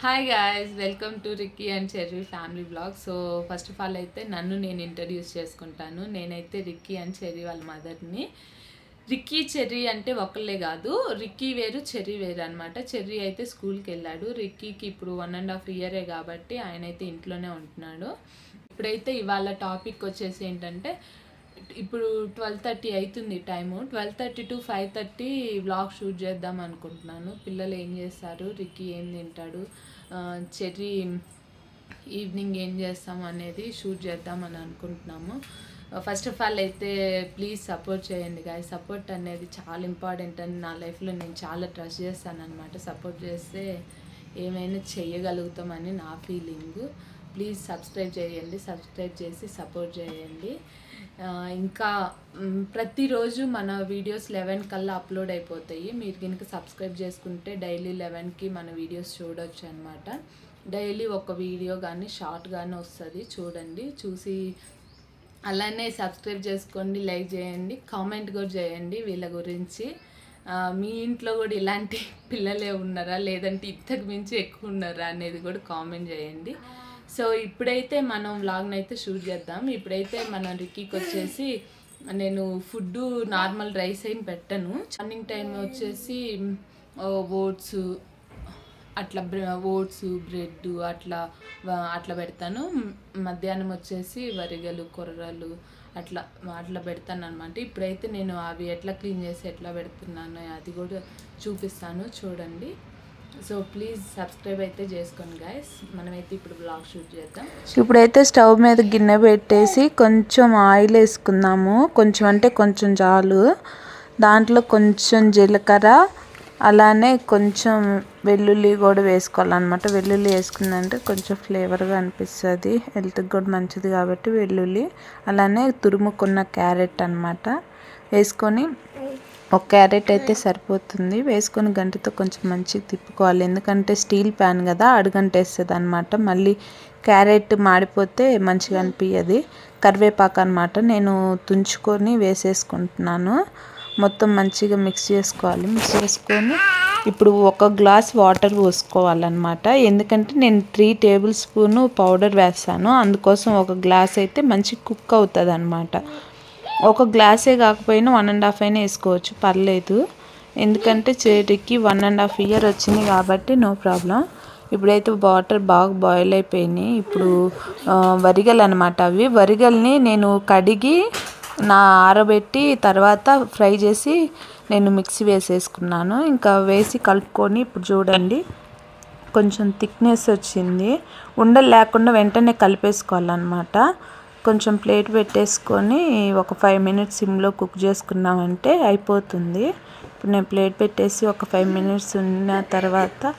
Hi guys, welcome to Ricky and Cherry family blog. So first of all అయితే నన్ను నేను introduce చేసుకుంటాను. నేనైతే రిక్కీ అండ్ చెర్రీ వాళ్ళ మదర్ని. రిక్కీ చెర్రీ అంటే ఒకళ్ళే కాదు, రిక్కీ వేరు చెర్రీ వేరు అనమాట. చెర్రీ అయితే స్కూల్కి వెళ్ళాడు. రిక్కీకి ఇప్పుడు 1.5 ఇయరే కాబట్టి ఆయన అయితే ఇంట్లోనే ఉంటున్నాడు. ఇప్పుడైతే ఇవాళ టాపిక్ వచ్చేసి ఏంటంటే, ఇప్పుడు 12:30 అవుతుంది టైము. 12:30 to 5:30 వ్లాగ్ షూట్ చేద్దాం అనుకుంటున్నాను. పిల్లలు ఏం చేస్తారు, రిక్కీ ఏం తింటాడు, చెర్రీ ఈవినింగ్ ఏం చేస్తాం అనేది షూట్ చేద్దామని అనుకుంటున్నాము. ఫస్ట్ ఆఫ్ ఆల్ అయితే ప్లీజ్ సపోర్ట్ చేయండి గాయ్. సపోర్ట్ అనేది చాలా ఇంపార్టెంట్ అని నా లైఫ్లో నేను చాలా ట్రస్ట్ చేస్తాను అనమాట. సపోర్ట్ చేస్తే ఏమైనా చేయగలుగుతామని నా ఫీలింగ్. ప్లీజ్ సబ్స్క్రైబ్ చేయండి, సబ్స్క్రైబ్ చేసి సపోర్ట్ చేయండి. ఇంకా ప్రతిరోజు మన వీడియోస్ 11 కల్లా అప్లోడ్ అయిపోతాయి. మీరు కనుక సబ్స్క్రైబ్ చేసుకుంటే డైలీ 11కి మన వీడియోస్ చూడొచ్చు అనమాట. డైలీ ఒక వీడియో కానీ షార్ట్ కానీ వస్తుంది, చూడండి. చూసి అలానే సబ్స్క్రైబ్ చేసుకోండి, లైక్ చేయండి, కామెంట్ కూడా చేయండి వీళ్ళ గురించి. మీ ఇంట్లో కూడా ఇలాంటి పిల్లలే ఉన్నారా, లేదంటే ఇంతకు మించి ఎక్కువ ఉన్నారా అనేది కూడా కామెంట్ చేయండి. సో ఇప్పుడైతే మనం వ్లాగ్ని అయితే షూట్ చేద్దాం. ఇప్పుడైతే మనం రిక్కీకి వచ్చేసి నేను ఫుడ్ నార్మల్ రైస్ ఏం పెట్టను. మార్నింగ్ టైం వచ్చేసి ఓట్స్ అట్లా ఓట్స్ బ్రెడ్ అట్లా పెడతాను. మధ్యాహ్నం వచ్చేసి వరిగలు కొర్రలు అట్లా పెడతాను అనమాట. ఇప్పుడైతే నేను అవి ఎట్లా క్లీన్ చేసి ఎట్లా పెడుతున్నాను అది కూడా చూపిస్తాను, చూడండి. సో ప్లీజ్ సబ్స్క్రైబ్ అయితే చేసుకోండి గాయస్. మనమైతే ఇప్పుడు బ్లాగ్ షూట్ చేద్దాం. ఇప్పుడైతే స్టవ్ మీద గిన్నె పెట్టేసి కొంచెం ఆయిల్ వేసుకుందాము. కొంచెం అంటే కొంచెం చాలు. దాంట్లో కొంచెం జీలకర్ర, అలానే కొంచెం వెల్లుల్లి కూడా వేసుకోవాలన్నమాట. వెల్లుల్లి వేసుకుందంటే కొంచెం ఫ్లేవర్గా అనిపిస్తుంది, హెల్త్కి కూడా మంచిది కాబట్టి వెల్లుల్లి. అలానే తురుముకున్న క్యారెట్ అన్నమాట వేసుకొని, ఒక క్యారెట్ అయితే సరిపోతుంది. వేసుకొని గంటతో కొంచెం మంచిగా తిప్పుకోవాలి, ఎందుకంటే స్టీల్ ప్యాన్ కదా, అడుగంటేస్తుంది అనమాట. మళ్ళీ క్యారెట్ మాడిపోతే మంచిగా అనిపించదు. కరివేపాకు అనమాట నేను తుంచుకొని వేసేసుకుంటున్నాను. మొత్తం మంచిగా మిక్స్ చేసుకోవాలి. మిక్స్ చేసుకొని ఇప్పుడు 1 గ్లాస్ వాటర్ పోసుకోవాలన్నమాట. ఎందుకంటే నేను 3 టేబుల్ స్పూన్ పౌడర్ వేస్తాను, అందుకోసం 1 గ్లాస్ అయితే మంచి కుక్ అవుతుంది అనమాట. 1 గ్లాసే కాకపోయినా 1.5 అయినా వేసుకోవచ్చు, పర్లేదు. ఎందుకంటే చెర్రీకి 1.5 ఇయర్ వచ్చింది కాబట్టి నో ప్రాబ్లం. ఇప్పుడైతే వాటర్ బాగా బాయిల్ అయిపోయినాయి. ఇప్పుడు వరిగలు అనమాట. అవి వరిగల్ని నేను కడిగి ఆరబెట్టి తర్వాత ఫ్రై చేసి నేను మిక్సీ వేసేసుకున్నాను. ఇంకా వేసి కలుపుకొని ఇప్పుడు చూడండి కొంచెం థిక్నెస్ వచ్చింది. ఉండలు లేకుండా వెంటనే కలిపేసుకోవాలన్నమాట. కొంచెం ప్లేట్ పెట్టేసుకొని ఒక 5 మినిట్స్ సిమ్లో కుక్ చేసుకున్నామంటే అయిపోతుంది. ఇప్పుడు నేను ప్లేట్ పెట్టేసి ఒక 5 మినిట్స్ ఉన్న తర్వాత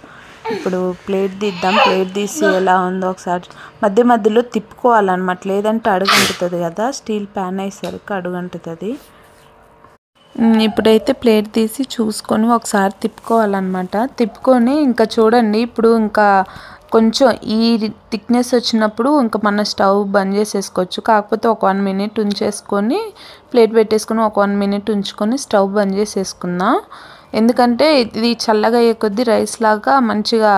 ఇప్పుడు ప్లేట్ తీద్దాం. ప్లేట్ తీసి ఎలా ఉందో ఒకసారి మధ్య మధ్యలో తిప్పుకోవాలన్నమాట, లేదంటే అడుగంటుతుంది కదా, స్టీల్ ప్యాన్ అయ్యేసరికి అడుగంటుతుంది. ఇప్పుడైతే ప్లేట్ తీసి చూసుకొని ఒకసారి తిప్పుకోవాలన్నమాట. తిప్పుకొని ఇంకా చూడండి, ఇప్పుడు ఇంకా కొంచెం ఈ థిక్నెస్ వచ్చినప్పుడు ఇంకా మన స్టవ్ బంద్ చేసేసుకోవచ్చు. కాకపోతే ఒక 1 మినిట్ ఉంచేసుకొని ప్లేట్ పెట్టేసుకొని ఒక 1 మినిట్ ఉంచుకొని స్టవ్ బంద్ చేసేసుకుందాం. ఎందుకంటే ఇది చల్లగా అయ్యే కొద్దీ రైస్ లాగా మంచిగా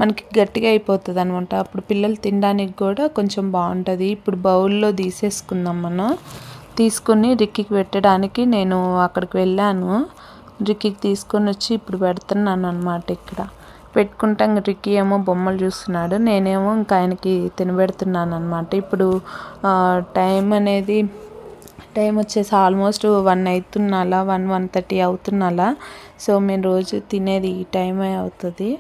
మనకి గట్టిగా అయిపోతుంది అనమాట. అప్పుడు పిల్లలు తినడానికి కూడా కొంచెం బాగుంటుంది. ఇప్పుడు బౌల్లో తీసేసుకుందాం మనం. తీసుకుని రిక్కీకి పెట్టడానికి నేను అక్కడికి వెళ్ళాను. రిక్కీకి తీసుకొని వచ్చి ఇప్పుడు పెడుతున్నాను అనమాట. ఇక్కడ పెట్టుకుంటాం. రిక్కీ ఏమో బొమ్మలు చూస్తున్నాడు, నేనేమో ఇంకా ఆయనకి తినబెడుతున్నాను అనమాట. ఇప్పుడు టైం వచ్చేసి ఆల్మోస్ట్ 1 అవుతున్నాలా, 1:30 అవుతున్నాలా. సో మేము రోజు తినేది ఈ టైమే అవుతుంది.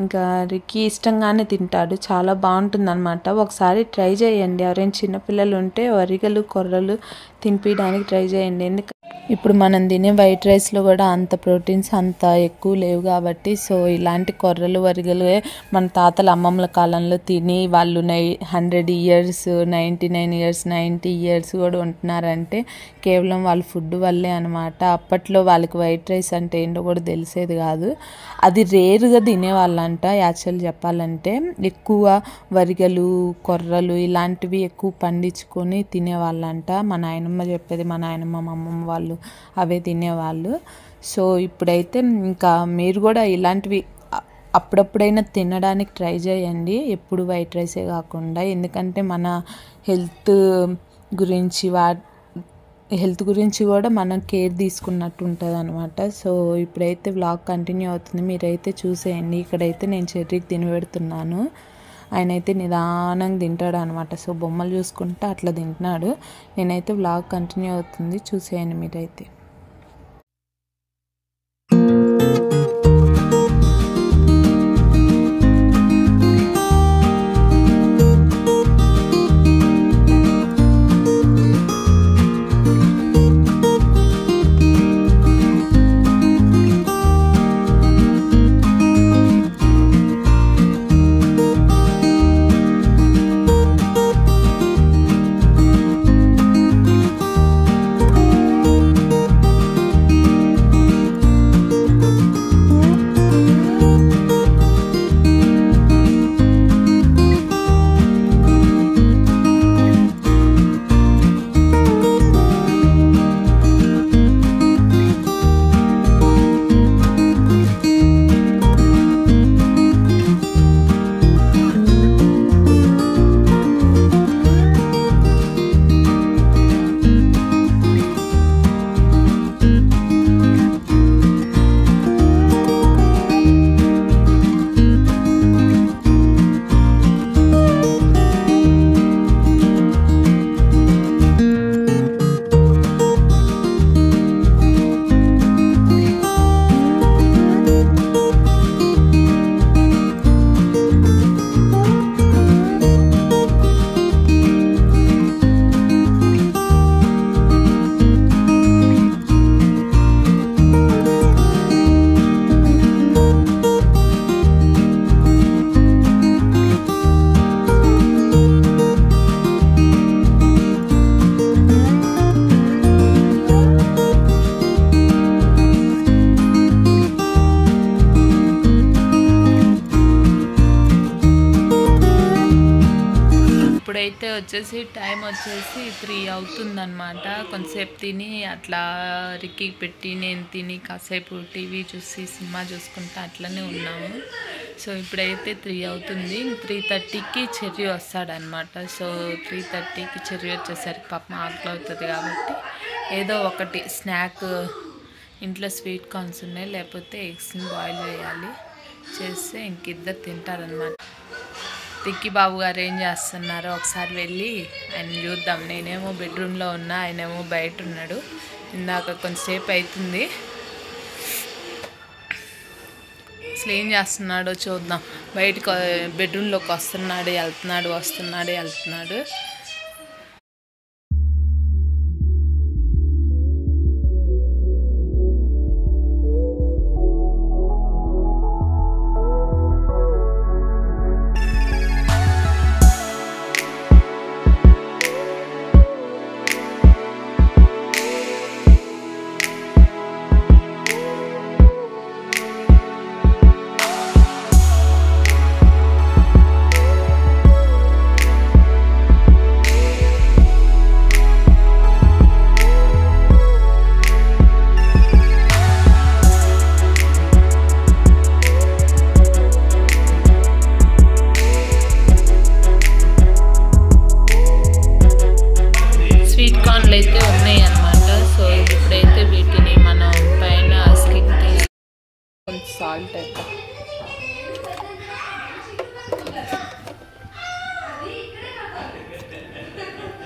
ఇంకా రిక్కీ ఇష్టంగానే తింటాడు, చాలా బాగుంటుంది అనమాట. ఒకసారి ట్రై చేయండి. ఎవరైనా చిన్నపిల్లలు ఉంటే వరిగలు కొర్రలు తినిపించడానికి ట్రై చేయండి. ఎందుకంటే ఇప్పుడు మనం తినే వైట్ రైస్లో కూడా అంత ప్రోటీన్స్ అంత ఎక్కువ లేవు కాబట్టి, సో ఇలాంటి కొర్రలు వరిగలు మన తాతల అమ్మమ్మల కాలంలో తిని వాళ్ళు 100 ఇయర్స్ 99 ఇయర్స్ 90 ఇయర్స్ కూడా ఉంటున్నారంటే కేవలం వాళ్ళ ఫుడ్ వల్లే అనమాట. అప్పట్లో వాళ్ళకి వైట్ రైస్ అంటే ఏంటో కూడా తెలిసేది కాదు. అది రేరుగా తినేవాళ్ళంట. యాక్చువల్ చెప్పాలంటే ఎక్కువ వరిగలు కొర్రలు ఇలాంటివి ఎక్కువ పండించుకొని తినేవాళ్ళంట. మా నాయనమ్మ చెప్పేది, మా నాయనమ్మ మా అమ్మమ్మ వాళ్ళు అవే తినేవాళ్ళు. సో ఇప్పుడైతే ఇంకా మీరు కూడా ఇలాంటివి అప్పుడప్పుడైనా తినడానికి ట్రై చేయండి, ఎప్పుడు వైట్ రైసే కాకుండా. ఎందుకంటే మన హెల్త్ గురించి హెల్త్ గురించి కూడా మనం కేర్ తీసుకున్నట్టు ఉంటుంది అనమాట. సో ఇప్పుడైతే వ్లాగ్ కంటిన్యూ అవుతుంది, మీరైతే చూసేయండి. ఇక్కడైతే నేను చెర్రీకి తినబెడుతున్నాను, ఆయన అయితే నిదానంగా తింటాడు అనమాట. సో బొమ్మలు చూసుకుంటా అట్లా తింటున్నాడు. నేనైతే వ్లాగ్ కంటిన్యూ అవుతుంది, చూసేయండి మీరైతే. ఇప్పుడైతే వచ్చేసి టైం వచ్చేసి 3 అవుతుందన్నమాట. కొంతసేపు తిని అట్లా రిక్కీకి పెట్టి నేను తిని కాసేపు టీవీ చూసి సినిమా చూసుకుంటా అట్లనే ఉన్నాము. సో ఇప్పుడైతే 3 అవుతుంది. 3:30కి చెర్రీ వస్తాడనమాట. సో 3:30కి చెర్రీ వచ్చేసరికి పాపం ఆకలి అవుతుంది కాబట్టి ఏదో ఒకటి స్నాక్, ఇంట్లో స్వీట్ కార్న్స్ ఉన్నాయి, లేకపోతే ఎగ్స్ని బాయిల్ చేయాలి, చేస్తే ఇంకిద్దరు తింటారనమాట. రిక్కీ బాబు గారు ఏం చేస్తున్నారో ఒకసారి వెళ్ళి ఆయన చూద్దాం. నేనేమో బెడ్రూమ్లో ఉన్నా, ఆయనేమో బయట ఉన్నాడు. ఇందాక కొంతసేపు అవుతుంది, అసలు ఏం చేస్తున్నాడో చూద్దాం. బయటకు బెడ్రూమ్లోకి వస్తున్నాడు, వెళ్తున్నాడు. అయితే ఉన్నాయి అన్నమాట. సో ఇప్పుడైతే వీటిని మనం పైన స్కిన్ కొంచెం సాల్ట్ అయితే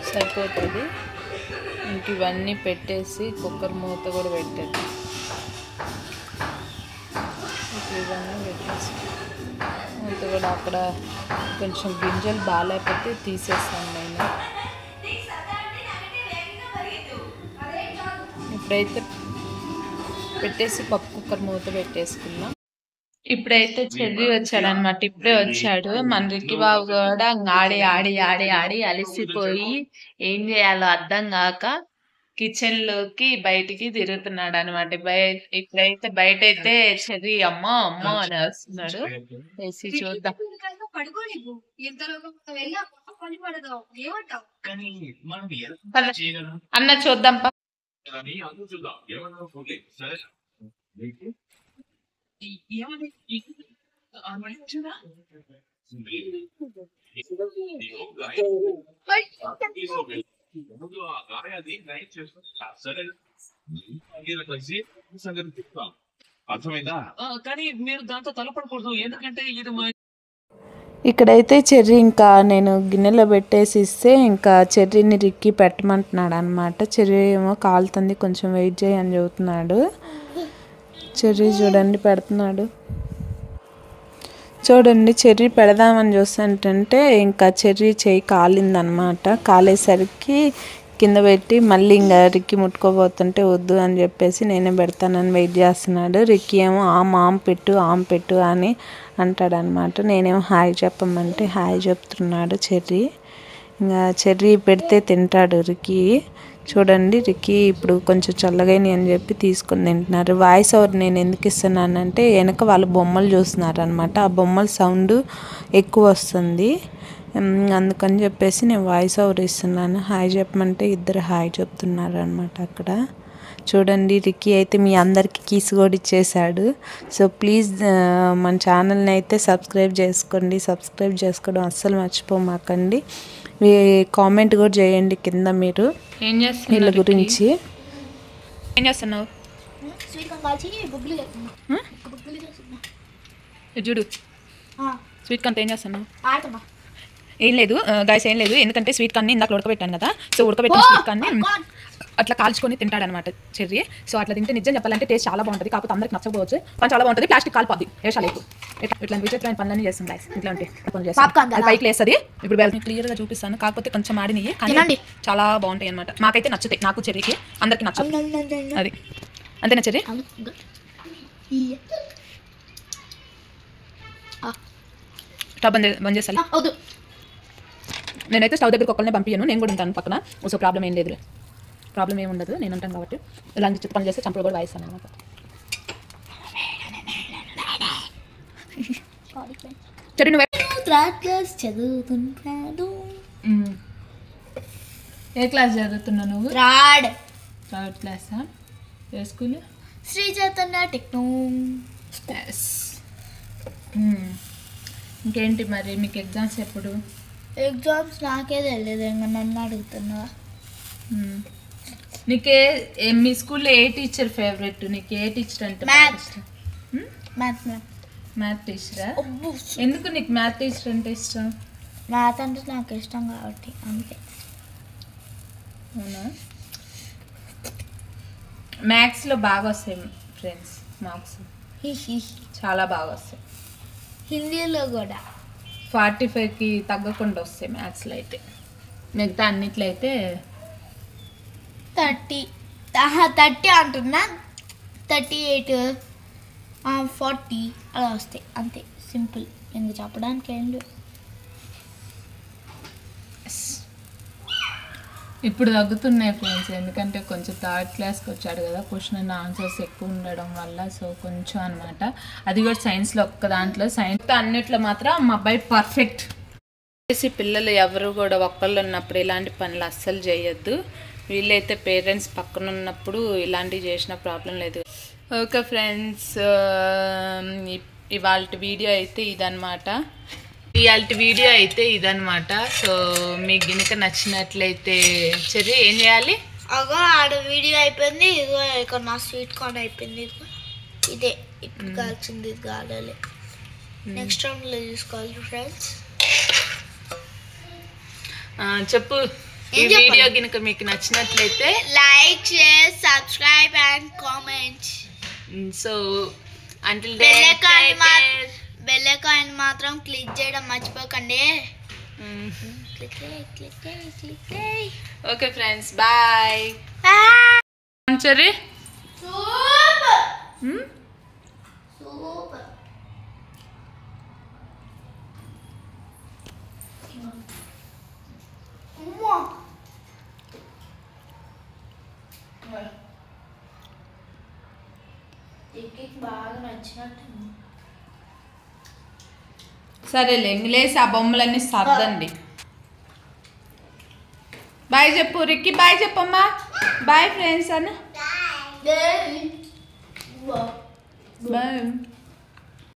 సరిపోతుంది. ఇంక ఇవన్నీ పెట్టేసి కుక్కర్ మూత కూడా పెట్టేది. ఇవన్నీ పెట్టేసి మూత కూడా అక్కడ కొంచెం గింజలు బాగాలేకపోతే తీసేస్తాను నేను. ఇప్పుడైతే పెట్టేసి పప్పు కుక్కర్ మూత పెట్టేసుకుందాం. ఇప్పుడైతే చెర్రీ వచ్చాడనమాట. ఇప్పుడే వచ్చాడు. మన రిక్కీ బాబు కూడా ఆడి ఆడి ఆడి ఆడి అలసిపోయి ఏం చేయాలో అర్థం కాక కిచెన్ లోకి బయటికి తిరుగుతున్నాడు అనమాట. ఇప్పుడైతే బయట అయితే చెర్రీ అమ్మో అమ్మో అని వస్తున్నాడు. వేసి చూద్దాం. అన్న చూద్దాం. అర్థమైందా? కానీ మీరు దాంతో తలపడకూడదు, ఎందుకంటే ఇది మా ఇక్కడైతే చెర్రీ ఇంకా నేను గిన్నెలో పెట్టేసి ఇస్తే ఇంకా చెర్రీని రిక్కి పెట్టమంటున్నాడు అనమాట. చెర్రీ ఏమో కాలుతుంది, కొంచెం వెయిట్ చేయి అని చెబుతున్నాడు. చెర్రీ చూడండి పెడుతున్నాడు. చూడండి చెర్రీ పెడదామని చూస్తుంటే ఇంకా చెర్రీ చేయి కాలిందనమాట. కాలేసరికి కింద పెట్టి మళ్ళీ ఇంకా రిక్కి ముట్టుకోబోతుంటే వద్దు అని చెప్పేసి నేనే పెడతానని వెయిట్ చేస్తున్నాడు. రిక్కి ఏమో ఆమ్ పెట్టు అని అంటాడనమాట. నేనేమో హాయ్ చెప్పమంటే హాయ్ చెప్తున్నాడు చెర్రీ. ఇంకా చెర్రీ పెడితే తింటాడు రిక్కి. చూడండి రిక్కి ఇప్పుడు కొంచెం చల్లగాని అని చెప్పి తీసుకొని తింటున్నారు. వాయిస్ ఓవర్ నేను ఎందుకు ఇస్తున్నానంటే వెనక వాళ్ళు బొమ్మలు చూస్తున్నారు అనమాట. ఆ బొమ్మల సౌండ్ ఎక్కువ వస్తుంది, అందుకని చెప్పేసి నేను వాయిస్ ఓవర్ ఇస్తున్నాను. హాయ్ చెప్పమంటే ఇద్దరు హాయ్ చెప్తున్నారు అనమాట అక్కడ. చూడండి రిక్కి అయితే మీ అందరికీ కీస్ కూడా ఇచ్చేసాడు. సో ప్లీజ్ మన ఛానల్ని అయితే సబ్స్క్రైబ్ చేసుకోవడం అస్సలు మర్చిపోమాకండి. కామెంట్ కూడా చేయండి కింద మీరు ఏం వీళ్ళ చేస్తున్నావు గురించి. ఏం చేస్తున్నావు? చూడు స్వీట్ కార్న్ ఏం చేస్తున్నావు? ఏం లేదు గైస్, ఏం లేదు. ఎందుకంటే స్వీట్ కార్న్ని ఇందాక ఉడకబెట్టాను కదా, సో ఉడకబెట్టిన స్వీట్ కార్న్ని అట్లా కాల్చుకొని తింటాడనమాట చెర్రీ. సో అట్లా తింటే నిజం చెప్పాలంటే టేస్ట్ చాలా బాగుంటుంది, కాకపోతే అందరికి నచ్చకపోవచ్చు, కానీ చాలా బాగుంటుంది. ప్లాస్టిక్ కాలిపోద్ది వేషాలు ఇట్లా విచిత్రమైన పనులన్నీ చేస్తుంది గైస్. ఇట్లా ఉంటే పైకి లేస్తుంది. ఇప్పుడు క్లియర్గా చూపిస్తాను, కాకపోతే కొంచెం ఆడినవి కానీ చాలా బాగుంటాయి అనమాట. మాకైతే నచ్చుతాయి, నాకు చెర్రీకి, అందరికి నచ్చదు. అది అంతేనా చెర్రీ? స్టవ్ బంద్ చేస్తాను. నేనైతే స్టవ్ దగ్గరికి ఒక్కరినే పంపించాను, నేను కూడా ఉంటాను పక్కన. సో ప్రాబ్లం ఏం లేదు, ప్రాబ్లం ఏమి ఉండదు, నేను ఉంటాను కాబట్టి. ఇలాంటి చిత్త పని చేస్తే చంపలు కూడా వాయిస్తాను అనమాట. చెడు నువ్వు ఏ క్లాస్ చదువుతున్నావు నువ్వు? థర్డ్ క్లాసా? ఏ స్కూల్? శ్రీ చైతన్య టెక్నో. ఇంకేంటి మరి మీకు ఎగ్జామ్స్ ఎప్పుడు? ఎగ్జామ్స్ నాకే తెలియదు, ఇంకా నన్ను అడుగుతున్నా. నీకే మీ స్కూల్లో ఏ టీచర్ ఫేవరెట్? నీకు ఏ టీచర్ అంటే మ్యాథ్ టీచరా? ఎందుకు నీకు మ్యాథ్ టీచర్ అంటే ఇష్టం? మ్యాథ్ అంటే నాకు ఇష్టం కాబట్టి అంతే. అవునా? మ్యాథ్స్లో బాగా వస్తాయి ఫ్రెండ్స్, మార్క్స్ చాలా బాగా వస్తాయి. హిందీలో కూడా 45కి తగ్గకుండా వస్తాయి మ్యాథ్స్లో అయితే. మిగతా అన్నిట్లో అయితే 30 అంటున్నా, 38 40 అలా వస్తాయి అంతే. సింపుల్, ఇంక చెప్పడానికి ఏం లేదు. ఇప్పుడు తగ్గుతున్నాయి ఫ్రెండ్స్, ఎందుకంటే కొంచెం థర్డ్ క్లాస్కి వచ్చాడు కదా, క్వశ్చన్ అండ్ ఆన్సర్స్ ఎక్కువ ఉండడం వల్ల. సో కొంచెం అనమాట, అది కూడా సైన్స్లో ఒక్క దాంట్లో. సైన్స్ అన్నిట్లో మాత్రం మా అబ్బాయి పర్ఫెక్ట్. పిల్లలు ఎవరు కూడా ఒక్కళ్ళు ఉన్నప్పుడు ఇలాంటి పనులు అస్సలు చేయొద్దు. వీళ్ళైతే పేరెంట్స్ పక్కన ఉన్నప్పుడు ఇలాంటివి చేసిన ప్రాబ్లం లేదు. ఓకే ఫ్రెండ్స్, ఇవాళ వీడియో అయితే ఇదన్నమాట. సో మీకు గనుక నచ్చినట్లయితే చెర్రీ ఏం చేయాలి? అగో ఆడ వీడియో అయిపోయింది, ఇదిగో ఇక్కడ నా స్వీట్ కార్న్ అయిపోయింది. ఇదిగో ఇదే ఇప్పుడు కాల్చింది, ఇది కావాలి. నెక్స్ట్ రౌండ్లో చూసుకోవాలి ఫ్రెండ్స్. చెప్పు, ఈ వీడియో గనుక మీకు నచ్చినట్లయితే like, share, subscribe and comment. So until bell icon మాత్రం క్లిక్ చేయడం మర్చిపోకండి. Okay friends, bye. చెర్రీ బాగా నచ్చినట్టు. సరేలే, లేసి ఆ బొమ్మలన్నీ సర్దండి. బాయ్ చెప్పు రిక్కి, బాయ్ చెప్పమ్మా. బాయ్ ఫ్రెండ్స్ అన్న, బాయ్.